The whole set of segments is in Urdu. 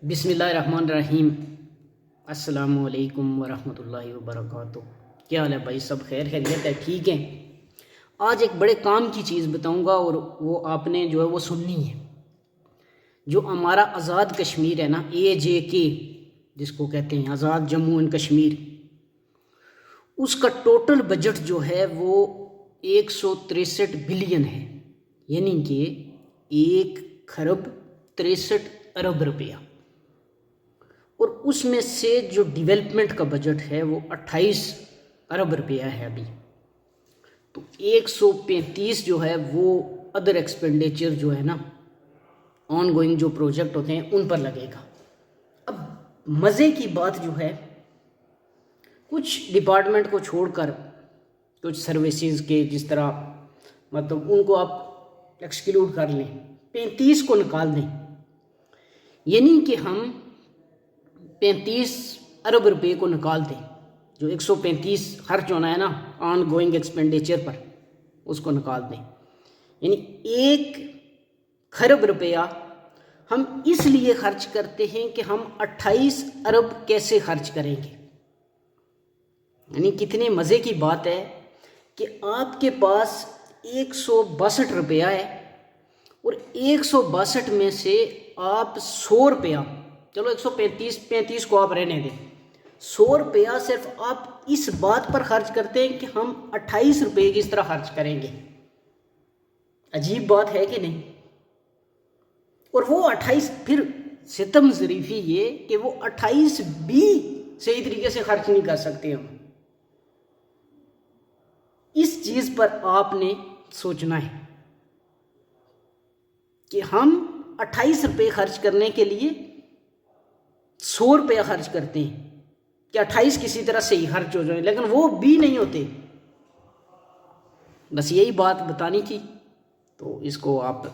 بسم اللہ الرحمن الرحیم۔ السلام علیکم ورحمۃ اللہ وبرکاتہ۔ کیا حال ہے بھائی؟ سب خیریت ہے؟ ٹھیک ہیں؟ آج ایک بڑے کام کی چیز بتاؤں گا اور وہ آپ نے جو ہے وہ سننی ہے۔ جو ہمارا آزاد کشمیر ہے نا، AJK جس کو کہتے ہیں، آزاد جموں اینڈ کشمیر، اس کا ٹوٹل بجٹ جو ہے وہ 163 بلین ہے، یعنی کہ 1,63 ارب روپیہ۔ اور اس میں سے جو ڈیولپمنٹ کا بجٹ ہے وہ 28 ارب روپیہ ہے ابھی۔ تو 135 جو ہے وہ ادر ایکسپینڈیچر جو ہے نا، آن گوئنگ جو پروجیکٹ ہوتے ہیں ان پر لگے گا۔ اب مزے کی بات جو ہے، کچھ ڈپارٹمنٹ کو چھوڑ کر کچھ سروسز کے جس طرح مطلب ان کو آپ ایکسکلوڈ کر لیں، 35 کو نکال دیں، یعنی کہ ہم 35 ارب روپے کو نکال دیں۔ جو 135 خرچ ہونا ہے نا آن گوئنگ ایکسپینڈیچر پر، اس کو نکال دیں، یعنی 1 خرب روپیہ ہم اس لیے خرچ کرتے ہیں کہ ہم 28 ارب کیسے خرچ کریں گے۔ یعنی کتنے مزے کی بات ہے کہ آپ کے پاس 162 روپیہ ہے، اور 162 میں سے آپ 100 روپیہ، چلو 135 کو آپ رہنے دیں، 100 روپیہ صرف آپ اس بات پر خرچ کرتے ہیں کہ ہم 28 روپے کس طرح خرچ کریں گے۔ عجیب بات ہے کہ نہیں؟ اور وہ 28 پھر ستم ظریفی یہ کہ وہ 28 بھی صحیح طریقے سے خرچ نہیں کر سکتے ہم۔ اس چیز پر آپ نے سوچنا ہے کہ ہم 28 روپے خرچ کرنے کے لیے 100 روپیہ خرچ کرتے ہیں کہ 28 کسی طرح سے ہی خرچ ہو جائیں، لیکن وہ بھی نہیں ہوتے۔ بس یہی بات بتانی تھی، تو اس کو آپ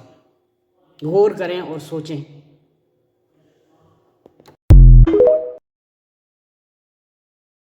غور کریں اور سوچیں۔